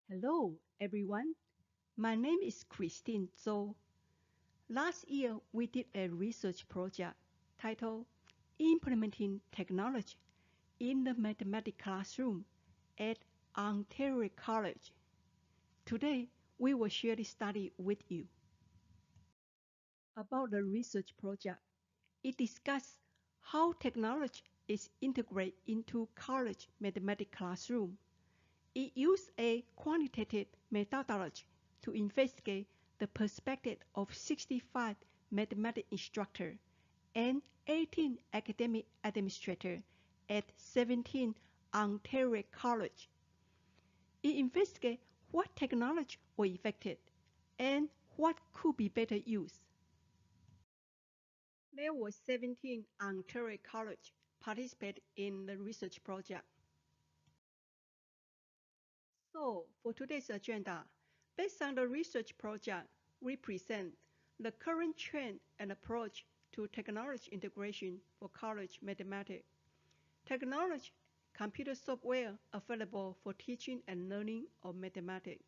Hello, everyone. My name is Christine Tsou. Last year, we did a research project titled Implementing Technology in the Mathematics Classroom at Ontario College. Today, we will share this study with you. About the research project, it discusses how technology is integrated into college mathematics classroom. It used a quantitative methodology to investigate the perspective of 65 mathematics instructors and 18 academic administrators at 17 Ontario College. It investigated what technology was effective and what could be better used. There were 17 Ontario College participated in the research project. So, for today's agenda, based on the research project, we present the current trend and approach to technology integration for college mathematics. Technology, computer software available for teaching and learning of mathematics.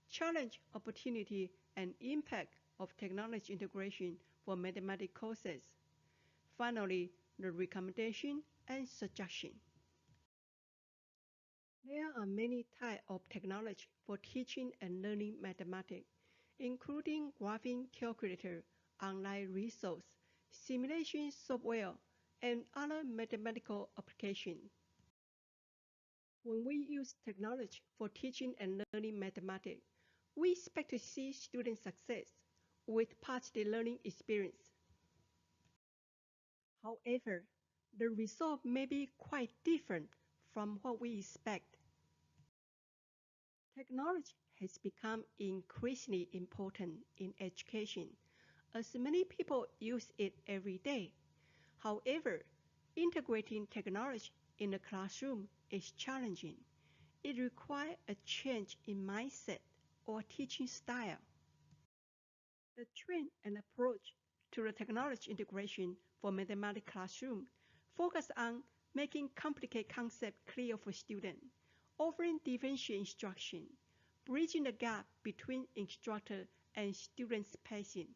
Challenge, opportunity, and impact of technology integration for mathematics courses. Finally, the recommendation and suggestion. There are many types of technology for teaching and learning mathematics, including graphing calculator, online resource, simulation software, and other mathematical applications. When we use technology for teaching and learning mathematics, we expect to see student success with positive learning experience. However, the result may be quite different from what we expect. Technology has become increasingly important in education as many people use it every day. However, integrating technology in the classroom is challenging. It requires a change in mindset or teaching style. The trend and approach to the technology integration for mathematics classroom focus on making complicated concepts clear for students, offering differential instruction, bridging the gap between instructor and students' pacing.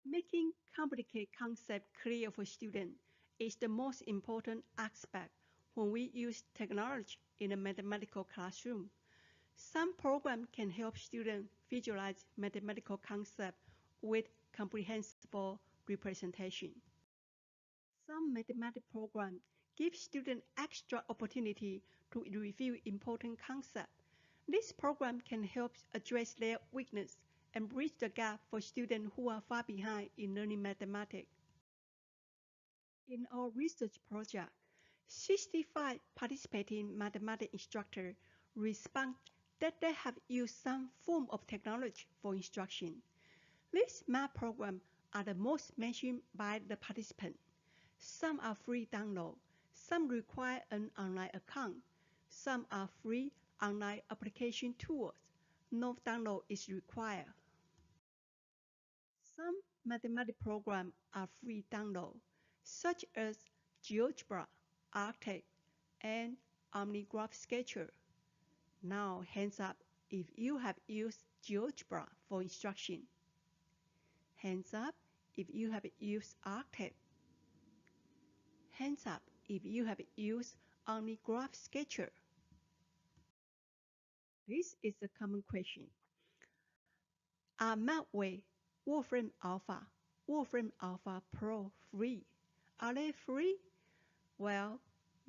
Making complicated concepts clear for students is the most important aspect when we use technology in a mathematical classroom. Some programs can help students visualize mathematical concepts with comprehensible representation. Some mathematics programs give students extra opportunity to review important concepts. This program can help address their weakness and bridge the gap for students who are far behind in learning mathematics. In our research project, 65 participating mathematics instructors respond that they have used some form of technology for instruction. These math programs are the most mentioned by the participants. Some are free download, some require an online account, some are free online application tools. No download is required. Some mathematics programs are free download, such as GeoGebra, Arctic, and OmniGraph Sketcher. Now hands up if you have used GeoGebra for instruction. Hands up if you have used Arctic. Hands up if you have used OmniGraph Sketcher. This is a common question. Are Mathway, Wolfram Alpha, Wolfram Alpha Pro free? Are they free? Well,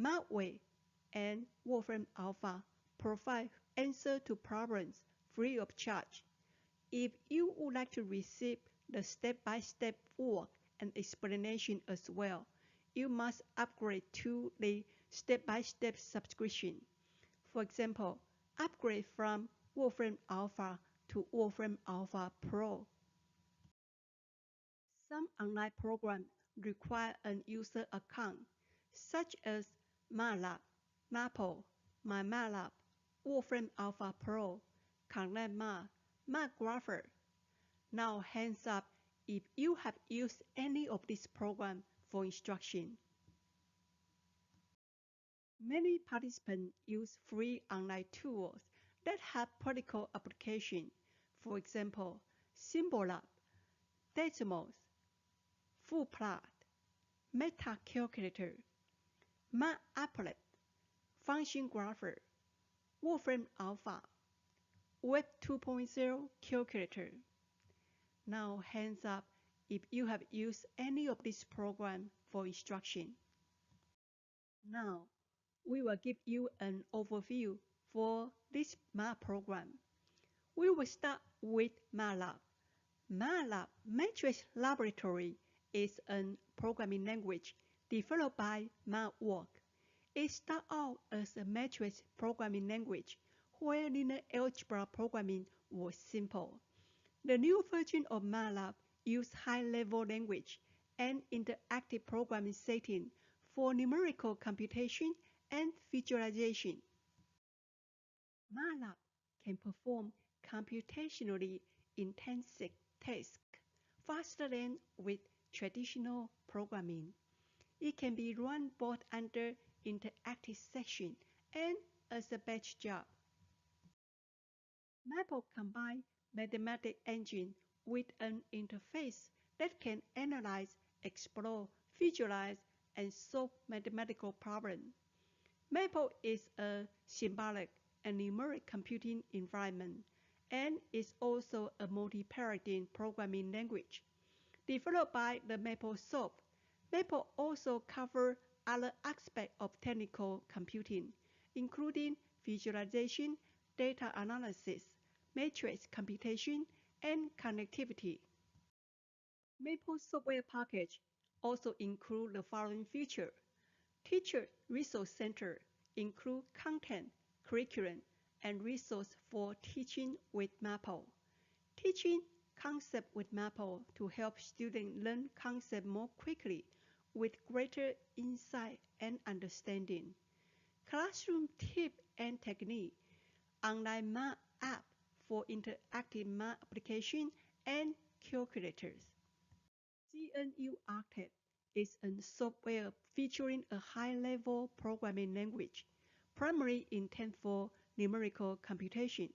Mathway and Wolfram Alpha provide answers to problems free of charge. If you would like to receive the step-by-step work and explanation as well, you must upgrade to the step-by-step subscription. For example, upgrade from Wolfram Alpha to Wolfram Alpha Pro. Some online programs require an user account, such as MATLAB, Maple, MyMATLAB, Wolfram Alpha Pro, ConnectMath, MathGrapher. Now hands up if you have used any of these programs for instruction. Many participants use free online tools that have practical application. For example, Symbolab, Desmos, Fullplot, Meta Calculator, MapApplet, Function Grapher, Wolfram Alpha, Web 2.0 Calculator. Now hands up if you have used any of these programs for instruction. Now, we will give you an overview for this math program. We will start with MATLAB. MATLAB Matrix Laboratory is a programming language developed by MathWorks. It started out as a matrix programming language where linear algebra programming was simple. The new version of MATLAB uses high-level language and interactive programming setting for numerical computation and visualization. MATLAB can perform computationally intensive tasks faster than with traditional programming. It can be run both under interactive session and as a batch job. Maple combines mathematics engine with an interface that can analyze, explore, visualize, and solve mathematical problems. Maple is a symbolic and numeric computing environment and is also a multi-paradigm programming language. Developed by the MapleSoft, Maple also covers other aspects of technical computing, including visualization, data analysis, matrix computation, and connectivity. Maple software package also include the following features. Teacher Resource Center include content, curriculum, and resource for teaching with Maple. Teaching concept with Maple to help students learn concept more quickly with greater insight and understanding. Classroom tip and technique. Online math app for interactive math application and calculators. GNU Octave is a software featuring a high-level programming language, primarily intended for numerical computation.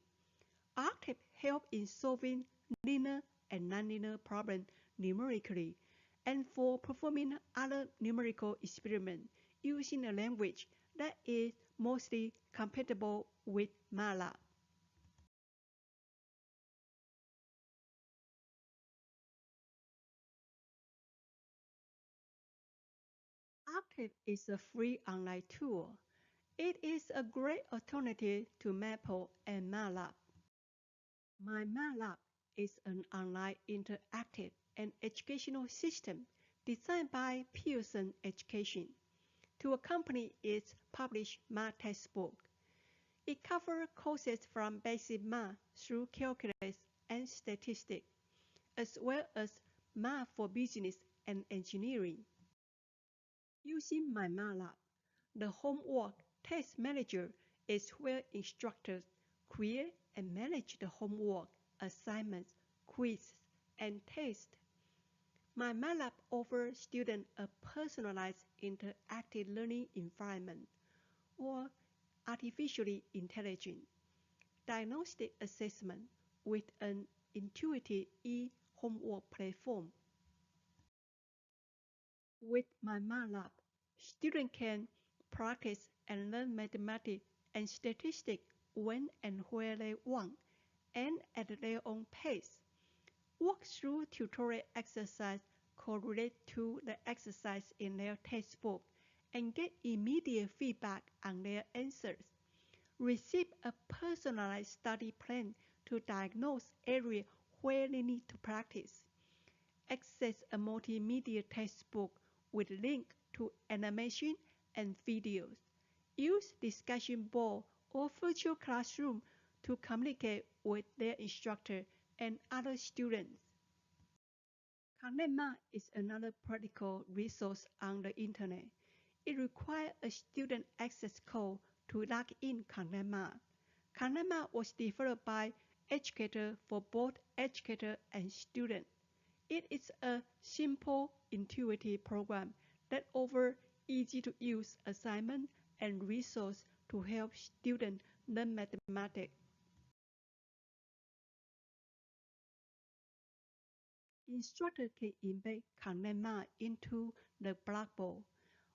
Octave helps in solving linear and nonlinear problems numerically and for performing other numerical experiments using a language that is mostly compatible with MATLAB. Octave is a free online tool. It is a great alternative to Maple and MATLAB. MyMatlab is an online interactive and educational system designed by Pearson Education to accompany its published math textbook. It covers courses from basic math through calculus and statistics, as well as math for business and engineering. Using MyMatlab, the homework test manager is where instructors create and manage the homework, assignments, quizzes, and tests. MyMatlab offers students a personalized interactive learning environment, or artificially intelligent diagnostic assessment with an intuitive e-homework platform. With MyMatlab, students can practice and learn mathematics and statistics when and where they want and at their own pace. Walk through tutorial exercise correlate to the exercise in their textbook and get immediate feedback on their answers. Receive a personalized study plan to diagnose areas where they need to practice. Access a multimedia textbook with links to animation and videos. Use discussion board or virtual classroom to communicate with their instructor and other students. ConnectMath is another practical resource on the internet. It requires a student access code to log in ConnectMath. ConnectMath was developed by educators for both educators and students. It is a simple, intuitive program that offers easy-to-use assignment and resources to help students learn mathematics. Instructors can embed Connect into the Blackboard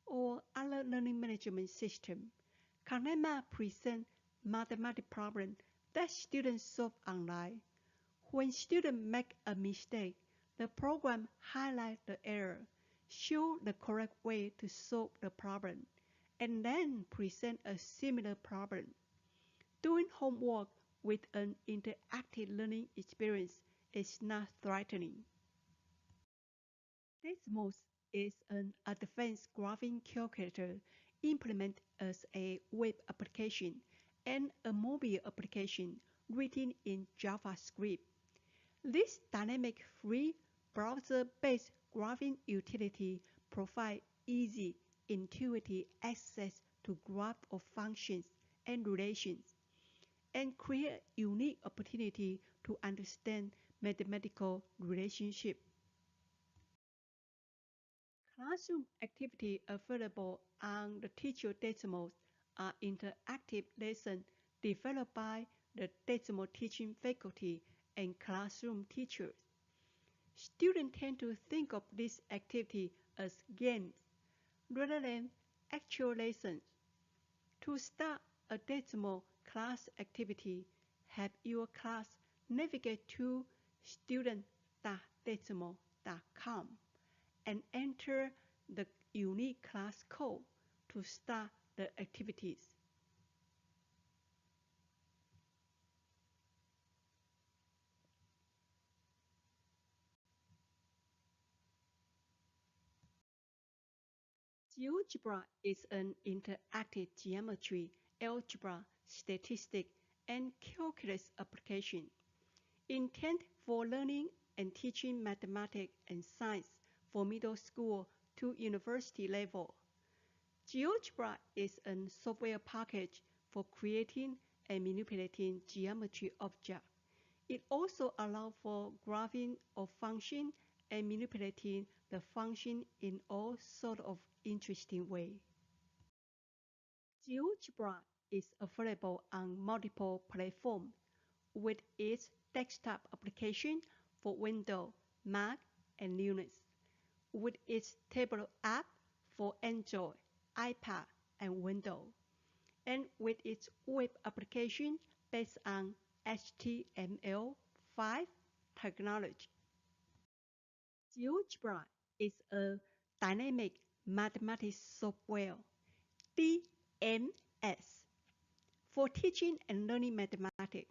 or other learning management system. Connect presents mathematics problems that students solve online. When students make a mistake, the program highlights the error, shows the correct way to solve the problem, and then presents a similar problem. Doing homework with an interactive learning experience is not threatening. Desmos is an advanced graphing calculator implemented as a web application and a mobile application written in JavaScript. This dynamic free browser-based graphing utility provides easy, intuitive access to graph of functions and relations, and create a unique opportunity to understand mathematical relationships. Classroom activities available on the teacher Desmos are interactive lessons developed by the Desmos teaching faculty and classroom teachers. Students tend to think of this activity as games rather than actual lessons. To start a Desmos class activity, have your class navigate to student.desmos.com and enter the unique class code to start the activities. GeoGebra is an interactive geometry, algebra, statistics, and calculus application intended for learning and teaching mathematics and science for middle school to university level. GeoGebra is a software package for creating and manipulating geometry objects. It also allows for graphing of functions and manipulating the function in all sorts of interesting ways. GeoGebra is available on multiple platforms with its desktop application for Windows, Mac, and Linux, with its tablet app for Android, iPad, and Windows, and with its web application based on HTML5 technology. GeoGebra is a dynamic mathematics software (DMS) for teaching and learning mathematics.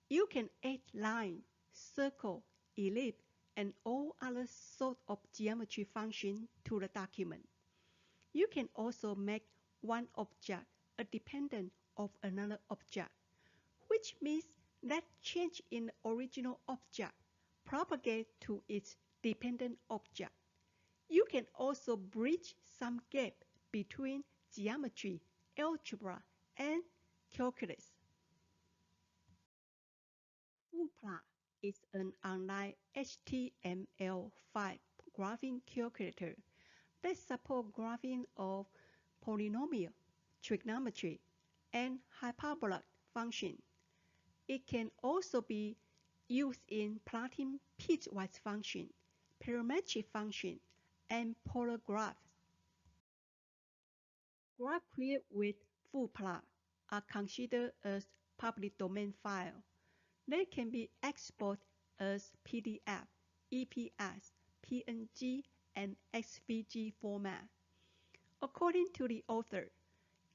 You can add line, circle, ellipse, and all other sorts of geometry functions to the document. You can also make one object a dependent of another object, which means that change in the original object propagate to its dependent object. You can also bridge some gap between geometry, algebra, and calculus. OCMA is an online HTML5 graphing calculator that supports graphing of polynomial, trigonometry, and hyperbolic functions. It can also be used in plotting piecewise functions, parametric functions, and polar graphs. Graphs created with full-plot are considered as public domain files. They can be exported as PDF, EPS, PNG, and SVG format. According to the author,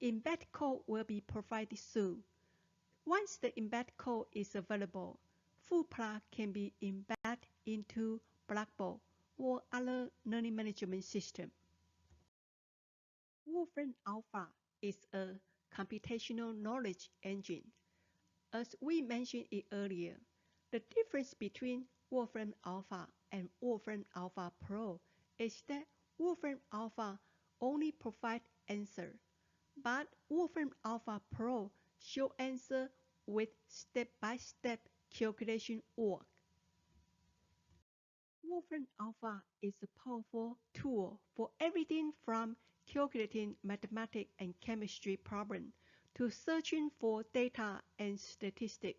embedded code will be provided soon. Once the embedded code is available, full-plot can be embedded into Blackboard or other learning management system. Wolfram Alpha is a computational knowledge engine. As we mentioned it earlier, the difference between Wolfram Alpha and Wolfram Alpha Pro is that Wolfram Alpha only provides answer, but Wolfram Alpha Pro shows answer with step-by-step calculation work. Wolfram Alpha is a powerful tool for everything from calculating mathematics and chemistry problems to searching for data and statistics.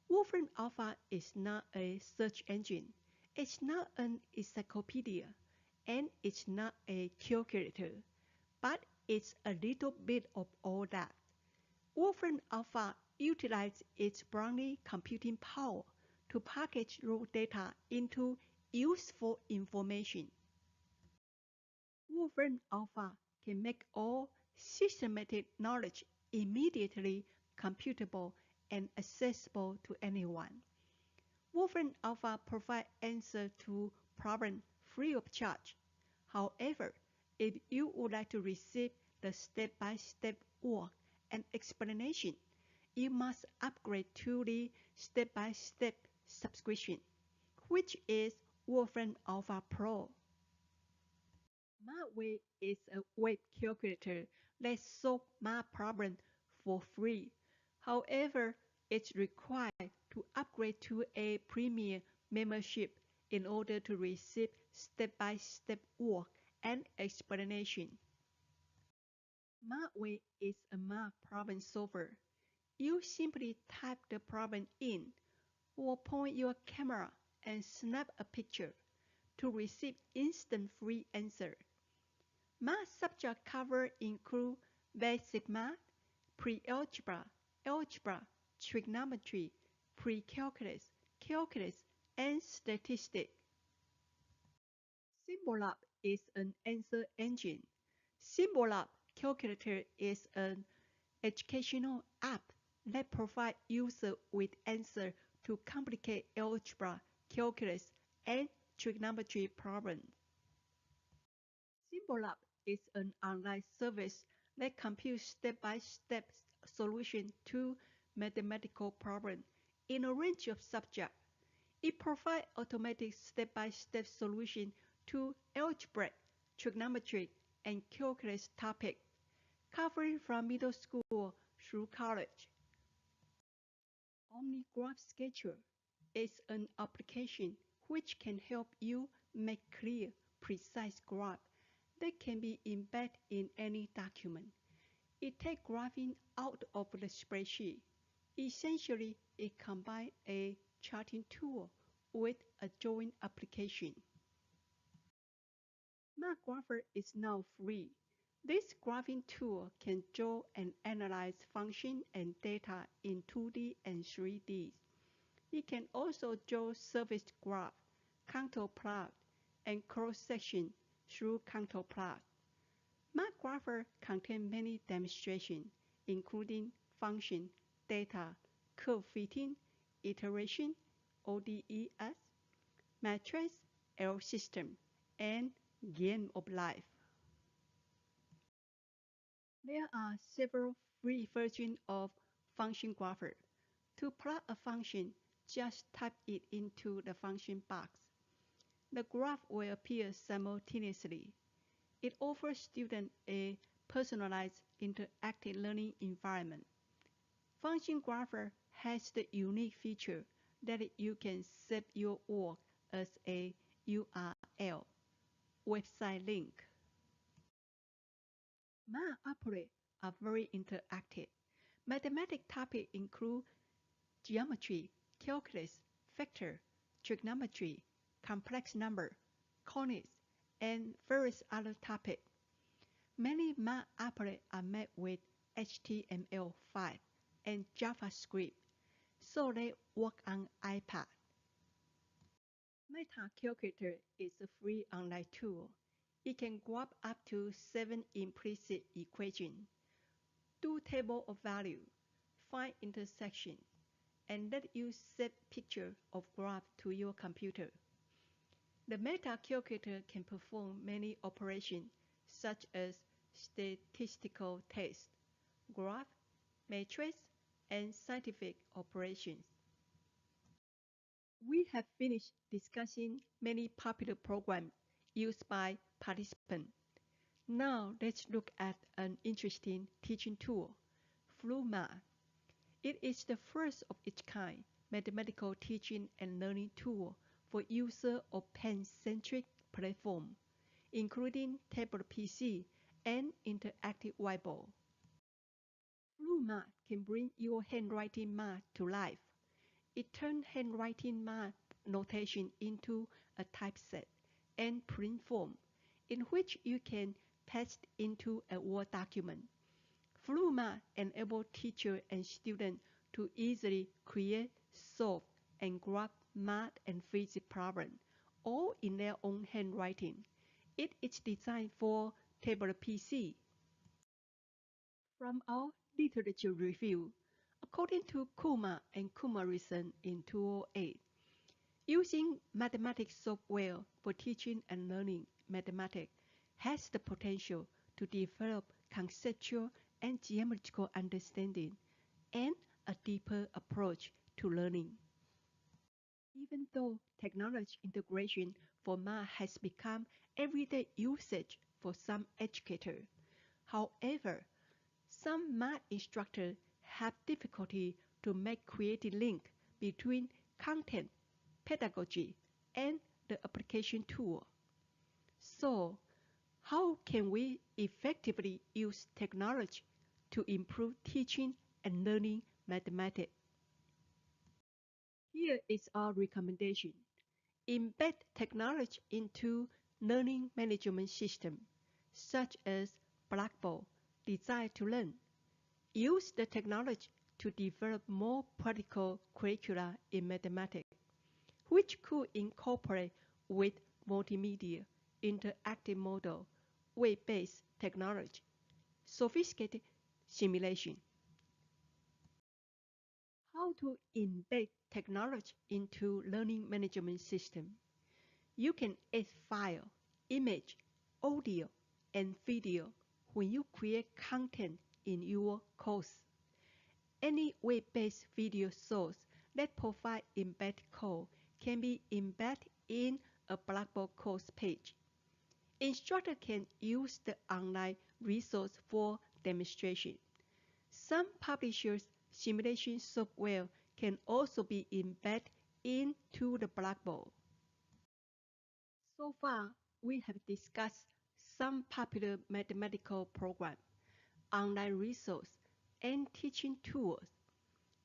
Wolfram Alpha is not a search engine, it's not an encyclopedia, and it's not a calculator, but it's a little bit of all that. Wolfram Alpha utilizes its Brownian computing power to package raw data into useful information. Wolfram Alpha can make all systematic knowledge immediately computable and accessible to anyone. Wolfram Alpha provides answers to problems free of charge. However, if you would like to receive the step-by-step work and explanation, you must upgrade to the step-by-step subscription, which is Wolfram Alpha Pro. MathWay is a web calculator that solves math problems for free. However, it's required to upgrade to a premium membership in order to receive step-by-step work and explanation. MathWay is a math problem solver. You simply type the problem in, or point your camera and snap a picture to receive instant free answer. Math subject cover include basic math, pre-algebra, algebra, trigonometry, pre-calculus, calculus, and statistics. Symbolab is an answer engine. Symbolab Calculator is an educational app that provides users with answers to complicated algebra, calculus, and trigonometry problems. Symbolab is an online service that computes step-by-step solutions to mathematical problems in a range of subjects. It provides automatic step-by-step solutions to algebra, trigonometry, and calculus topics, covering from middle school through college. OmniGraph Sketcher is an application which can help you make clear, precise graphs that can be embedded in any document. It takes graphing out of the spreadsheet. Essentially, it combines a charting tool with a drawing application. MathGrapher is now free. This graphing tool can draw and analyze functions and data in 2D and 3D. It can also draw surface graph, contour plot, and cross-section through contour plot. MathGrapher contains many demonstrations, including function, data, curve fitting, iteration, ODS, matrix, error system, and game of life. There are several free versions of Function Grapher. To plot a function, just type it into the function box. The graph will appear simultaneously. It offers students a personalized interactive learning environment. Function Grapher has the unique feature that you can save your work as a URL, website link. Math operators are very interactive. Mathematics topics include geometry, calculus, vector, trigonometry, complex number, conics, and various other topics. Many math operators are made with HTML5 and JavaScript, so they work on iPad. Meta Calculator is a free online tool. It can grab up to 7 implicit equations, do table of value, find intersection, and let you save picture of graph to your computer. The Meta Calculator can perform many operations such as statistical tests, graph, matrix, and scientific operations. We have finished discussing many popular programs used by participants. Now let's look at an interesting teaching tool, FluMath. It is the first of its kind mathematical teaching and learning tool for users of pen-centric platform. including tablet PC and interactive whiteboard. Flu Math can bring your handwriting math to life. It turns handwriting math notation into a typeset and print form in which you can paste into a Word document. Flu Math enables teachers and students to easily create, solve, and graph math and physics problems, all in their own handwriting. It is designed for tablet PC. From our literature review, according to Kuma and Kumarison in 2008, using mathematics software for teaching and learning mathematics has the potential to develop conceptual and geometrical understanding and a deeper approach to learning. Even though technology integration for math has become everyday usage for some educators, however, some math instructors have difficulty to make creative link between content, pedagogy, and the application tool. So, how can we effectively use technology to improve teaching and learning mathematics? Here is our recommendation. Embed technology into learning management systems, such as Blackboard, designed to learn. Use the technology to develop more practical curricula in mathematics, which could incorporate with multimedia, interactive model, web-based technology, sophisticated simulation. How to embed technology into learning management system. You can add file, image, audio, and video when you create content in your course. Any web-based video source that provides embedded code can be embedded in a Blackboard course page. Instructor can use the online resource for demonstration. Some publishers' simulation software can also be embedded into the Blackboard. So far, we have discussed some popular mathematical programs, online resources, and teaching tools.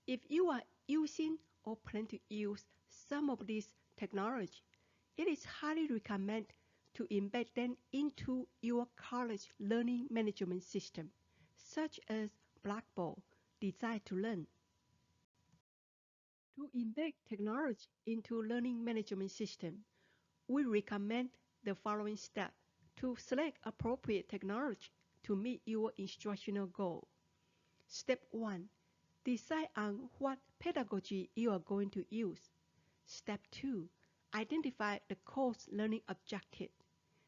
If you are using or plan to use some of these technology, it is highly recommended to embed them into your college learning management system, such as Blackboard, designed to learn. To embed technology into learning management system, we recommend the following steps to select appropriate technology to meet your instructional goal. Step 1. Decide on what pedagogy you are going to use. Step 2. Identify the course learning objective.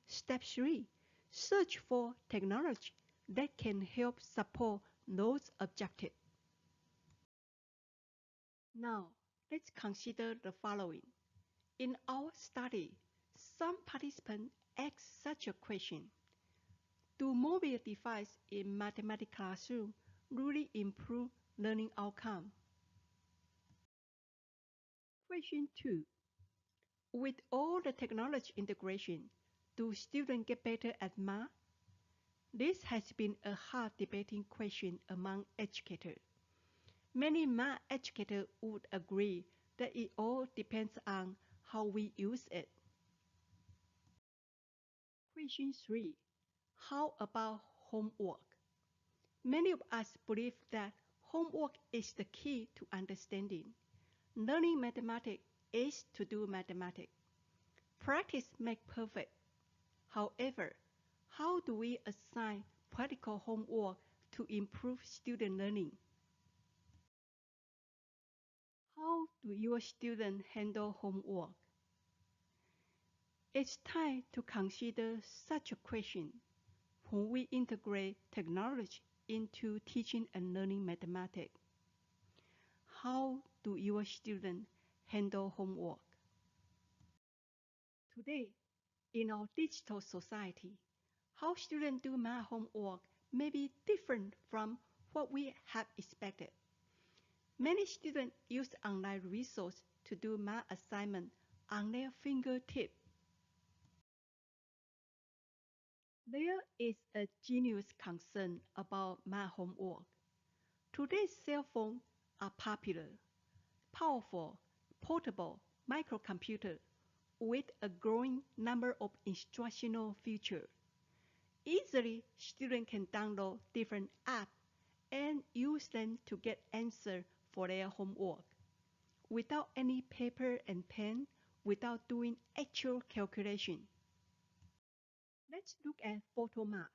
Step 3. Search for technology that can help support those objectives. Now, let's consider the following. In our study, some participants asked such a question. Do mobile devices in mathematics classroom really improve learning outcome? Question 2. With all the technology integration, do students get better at math? This has been a hard debating question among educators. Many math educators would agree that it all depends on how we use it. Question 3. How about homework? Many of us believe that homework is the key to understanding. Learning mathematics is to do mathematics. Practice makes perfect. However, how do we assign practical homework to improve student learning? How do your students handle homework? It's time to consider such a question when we integrate technology into teaching and learning mathematics. How do your students handle homework? Today, in our digital society, how students do math homework may be different from what we have expected. Many students use online resources to do math assignments on their fingertips. There is a genuine concern about my homework. Today's cell phones are popular, powerful, portable microcomputer with a growing number of instructional features. Easily, students can download different apps and use them to get answers for their homework without any paper and pen, without doing actual calculation. Let's look at PhotoMath.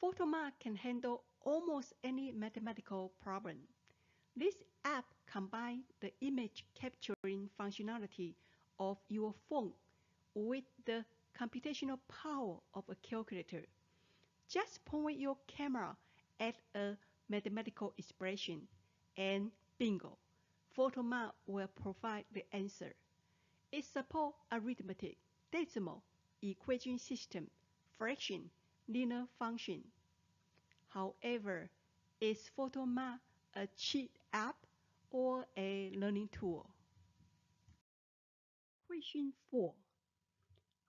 PhotoMath can handle almost any mathematical problem. This app combines the image capturing functionality of your phone with the computational power of a calculator. Just point your camera at a mathematical expression and bingo, PhotoMath will provide the answer. It supports arithmetic, decimal, equation system, fraction, linear function. However, is PhotoMath a cheat app or a learning tool? Question 4.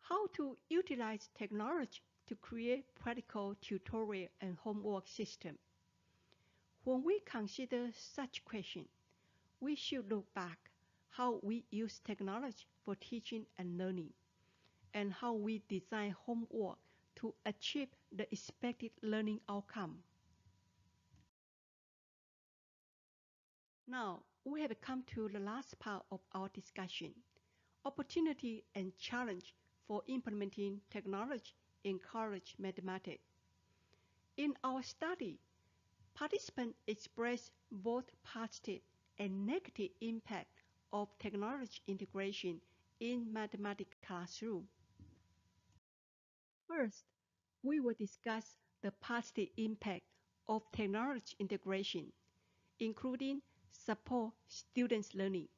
How to utilize technology to create practical tutorial and homework system? When we consider such question, we should look back how we use technology for teaching and learning, and how we design homework to achieve the expected learning outcome. Now, we have come to the last part of our discussion, opportunity and challenge for implementing technology in college mathematics. In our study, participants expressed both positive and negative impact of technology integration in mathematics classroom. First, we will discuss the positive impact of technology integration, including support students' learning,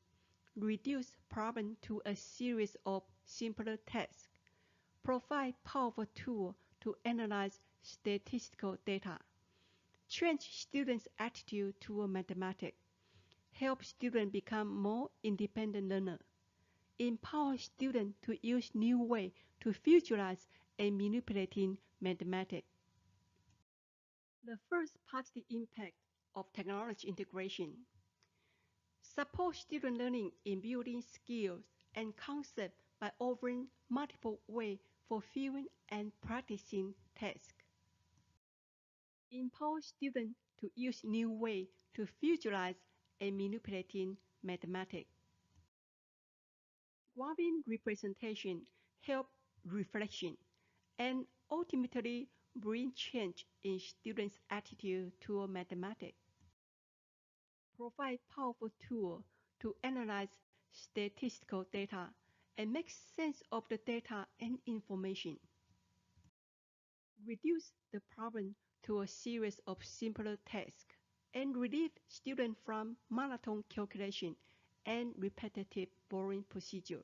reduce problems to a series of simpler tasks, provide powerful tools to analyze statistical data, change students' attitude toward mathematics, help students become more independent learners, empower students to use new ways to visualize and manipulating mathematics. The first positive impact of technology integration. Support student learning in building skills and concepts by offering multiple ways for viewing and practicing tasks. Empower students to use new ways to visualize and manipulating mathematics. Graphing representation help reflection and ultimately bring change in students' attitude toward mathematics. Provide powerful tools to analyze statistical data and make sense of the data and information. Reduce the problem to a series of simpler tasks and relieve students from marathon calculation and repetitive boring procedure.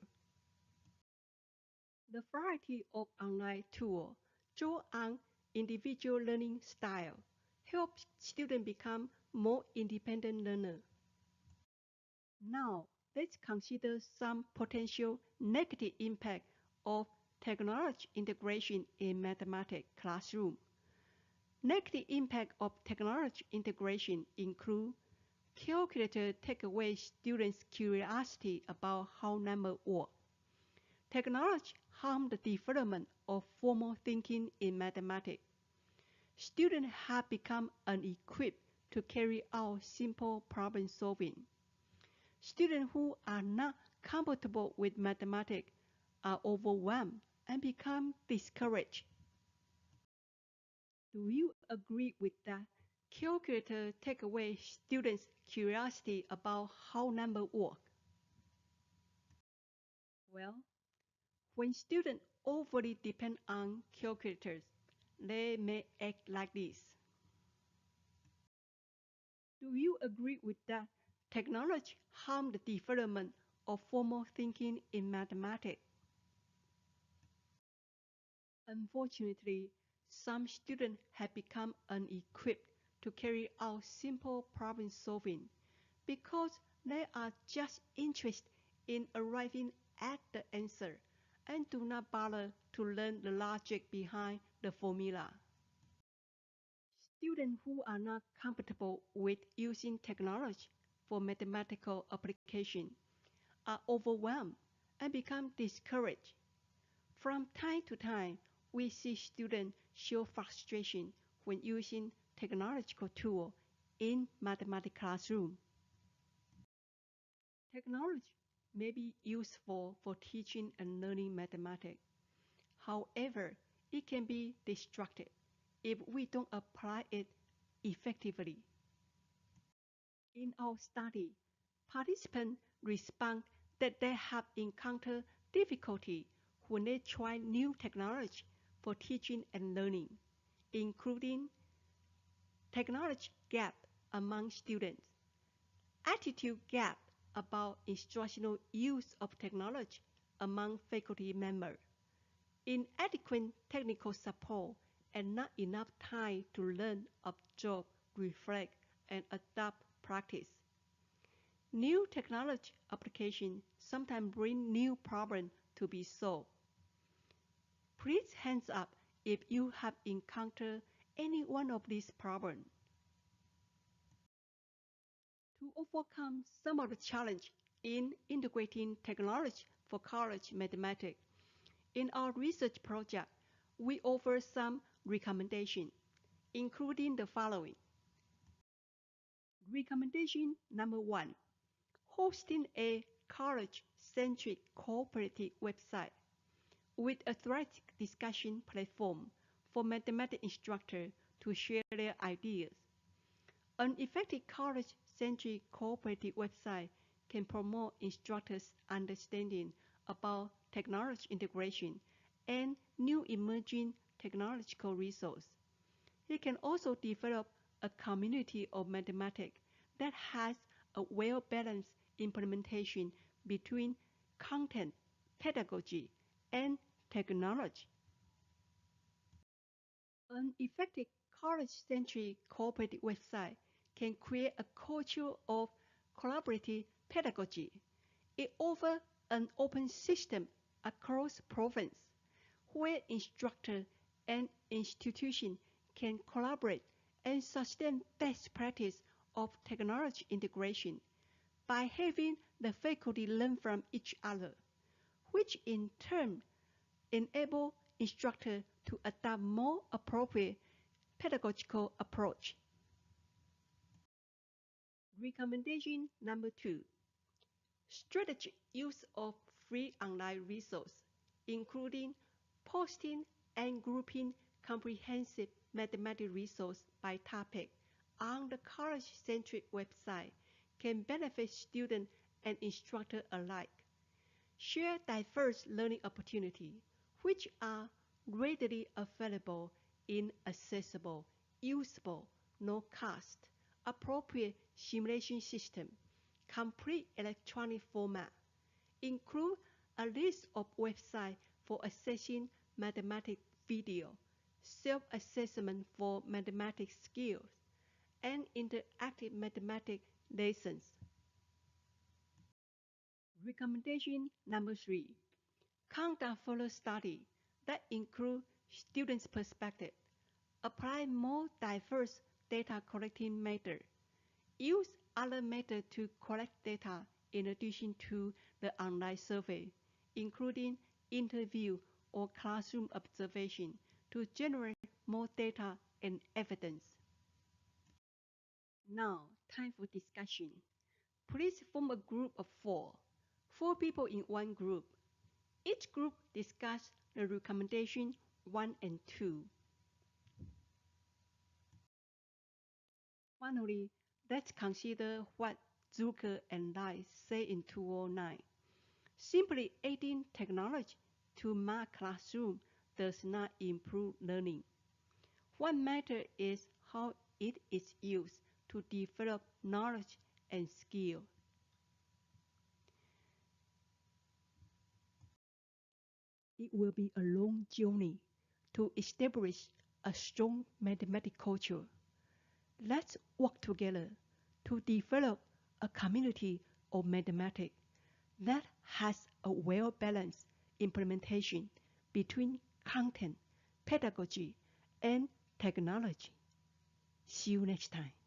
The variety of online tools draw on individual learning style, help students become more independent learners. Now, let's consider some potential negative impact of technology integration in mathematics classroom. Negative impact of technology integration include calculator take away students' curiosity about how numbers work. Technology harm the development of formal thinking in mathematics. Students have become unequipped to carry out simple problem solving. Students who are not comfortable with mathematics are overwhelmed and become discouraged. Do you agree with that? Calculator take away students' curiosity about how numbers work. Well, when students overly depend on calculators, they may act like this. Do you agree with that? Technology harm the development of formal thinking in mathematics. Unfortunately, some students have become unequipped to carry out simple problem solving because they are just interested in arriving at the answer and do not bother to learn the logic behind the formula. Students who are not comfortable with using technology for mathematical application are overwhelmed and become discouraged. From time to time, we see students show frustration when using technological tools in mathematics classroom. Technology may be useful for teaching and learning mathematics. However, it can be destructive if we don't apply it effectively. In our study, participants respond that they have encountered difficulty when they try new technology for teaching and learning, including technology gap among students, attitude gap about instructional use of technology among faculty members, inadequate technical support, and not enough time to learn, observe, reflect, and adapt practice. New technology applications sometimes bring new problems to be solved. Please hands up if you have encountered any one of these problems. To overcome some of the challenges in integrating technology for college mathematics, in our research project, we offer some recommendations, including the following. Recommendation number 1, hosting a college-centric cooperative website with a thread discussion platform for mathematics instructors to share their ideas. An effective college-centric cooperative website can promote instructors' understanding about technology integration and new emerging technological resources. It can also develop a community of mathematics that has a well-balanced implementation between content, pedagogy, and technology. An effective college-centric cooperative website can create a culture of collaborative pedagogy. It offers an open system across province where instructors and institutions can collaborate and sustain best practice of technology integration by having the faculty learn from each other, which in turn enable instructors to adopt more appropriate pedagogical approach. Recommendation number 2, strategic use of free online resources, including posting and grouping comprehensive mathematics resources by topic on the college-centric website can benefit students and instructors alike. Share diverse learning opportunities, which are readily available in accessible, usable, no-cost, appropriate simulation system, complete electronic format. Include a list of websites for accessing mathematics video, self-assessment for mathematics skills, and interactive mathematics lessons. Recommendation number 3, conduct further study that include students' perspective. Apply more diverse data collecting methods. Use other methods to collect data in addition to the online survey, including interview or classroom observation to generate more data and evidence. Now, time for discussion. Please form a group of 4 people in one group. Each group discuss the recommendation 1 and 2. Finally, let's consider what Zucker and Lai say in 209. Simply adding technology to my classroom does not improve learning. What matters is how it is used to develop knowledge and skill. It will be a long journey to establish a strong mathematics culture. Let's work together to develop a community of mathematics that has a well-balanced implementation between content, pedagogy, and technology. See you next time.